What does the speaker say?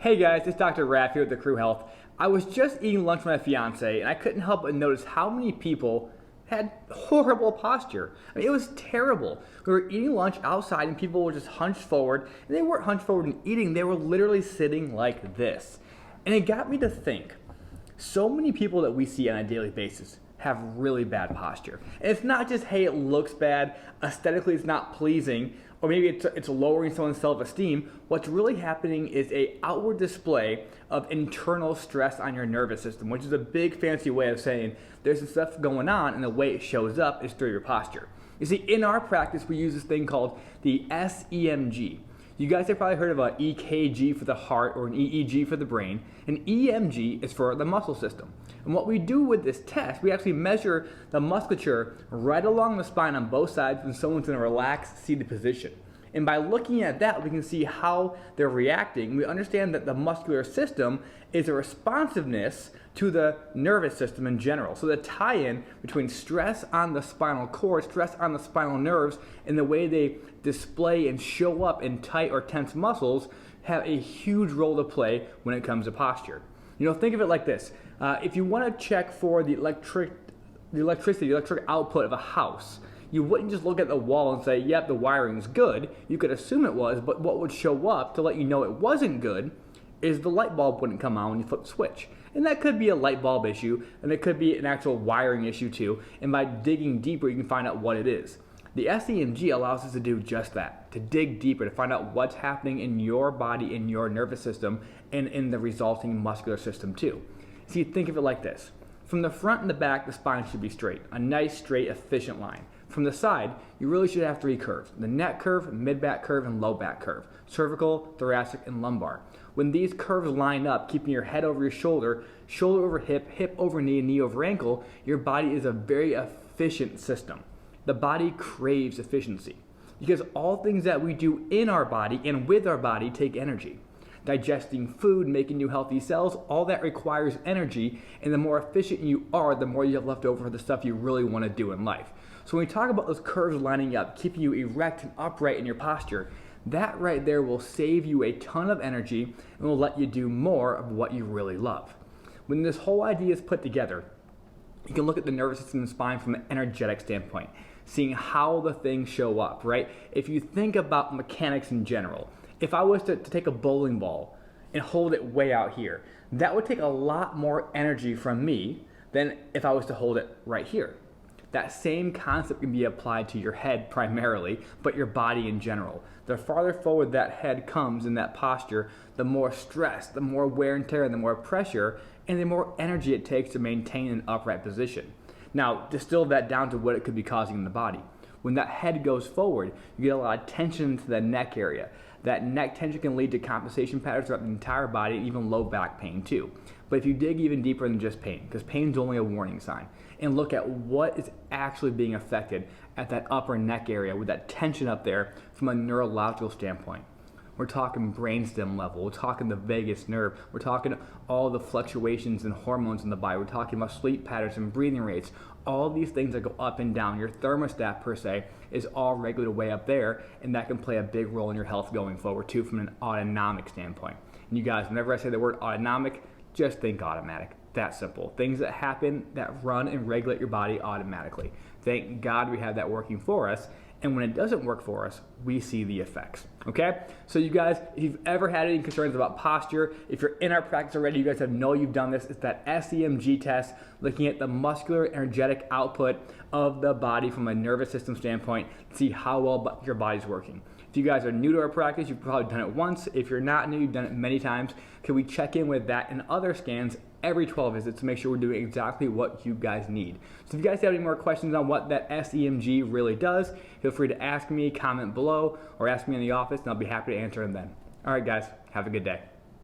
Hey guys, it's Dr. Raff here with Acru Health. I was just eating lunch with my fiance and I couldn't help but notice how many people had horrible posture. I mean, it was terrible. We were eating lunch outside and people were just hunched forward, and they weren't hunched forward and eating, they were literally sitting like this. And it got me to think, so many people that we see on a daily basis have really bad posture. And it's not just, hey, it looks bad, aesthetically it's not pleasing, or maybe it's lowering someone's self-esteem. What's really happening is a outward display of internal stress on your nervous system, which is a big fancy way of saying there's some stuff going on, and the way it shows up is through your posture. You see, in our practice, we use this thing called the SEMG. You guys have probably heard of an EKG for the heart or an EEG for the brain. An EMG is for the muscle system. And what we do with this test, we actually measure the musculature right along the spine on both sides when someone's in a relaxed seated position. And by looking at that, we can see how they're reacting. We understand that the muscular system is a responsiveness to the nervous system in general. So the tie-in between stress on the spinal cord, stress on the spinal nerves, and the way they display and show up in tight or tense muscles have a huge role to play when it comes to posture. You know, think of it like this. If you want to check for the electric output of a house, you wouldn't just look at the wall and say, yep, the wiring's good. You could assume it was, but what would show up to let you know it wasn't good is the light bulb wouldn't come on when you flip the switch. And that could be a light bulb issue, and it could be an actual wiring issue too. And by digging deeper, you can find out what it is. The SEMG allows us to do just that, to dig deeper, to find out what's happening in your body, in your nervous system, and in the resulting muscular system too. See, think of it like this. From the front and the back, the spine should be straight, a nice, straight, efficient line. From the side, you really should have three curves: the neck curve, mid-back curve, and low back curve, cervical, thoracic, and lumbar. When these curves line up, keeping your head over your shoulder, shoulder over hip, hip over knee, and knee over ankle, your body is a very efficient system. The body craves efficiency because all things that we do in our body and with our body take energy. Digesting food, making new healthy cells, all that requires energy, and the more efficient you are, the more you have left over for the stuff you really want to do in life. So when we talk about those curves lining up, keeping you erect and upright in your posture, that right there will save you a ton of energy and will let you do more of what you really love. When this whole idea is put together, you can look at the nervous system and spine from an energetic standpoint, seeing how the things show up, right? If you think about mechanics in general, if I was to take a bowling ball and hold it way out here, that would take a lot more energy from me than if I was to hold it right here. That same concept can be applied to your head primarily, but your body in general. The farther forward that head comes in that posture, the more stress, the more wear and tear, and the more pressure, and the more energy it takes to maintain an upright position. Now, distill that down to what it could be causing in the body. When that head goes forward, you get a lot of tension into the neck area. That neck tension can lead to compensation patterns throughout the entire body, and even low back pain too. But if you dig even deeper than just pain, because pain is only a warning sign, and look at what is actually being affected at that upper neck area with that tension up there from a neurological standpoint. We're talking brainstem level, we're talking the vagus nerve, we're talking all the fluctuations and hormones in the body, we're talking about sleep patterns and breathing rates, all these things that go up and down. Your thermostat per se is all regulated way up there, and that can play a big role in your health going forward too from an autonomic standpoint. And you guys, whenever I say the word autonomic, just think automatic. That simple. Things that happen that run and regulate your body automatically. Thank God we have that working for us. And when it doesn't work for us, we see the effects, okay? So you guys, if you've ever had any concerns about posture, if you're in our practice already, you guys know you've done this. It's that SEMG test, looking at the muscular energetic output of the body from a nervous system standpoint to see how well your body's working. If you guys are new to our practice, you've probably done it once. If you're not new, you've done it many times. Can we check in with that and other scans every 12 visits to make sure we're doing exactly what you guys need? So if you guys have any more questions on what that SEMG really does, feel free to ask me, comment below, or ask me in the office, and I'll be happy to answer them then. All right, guys, have a good day.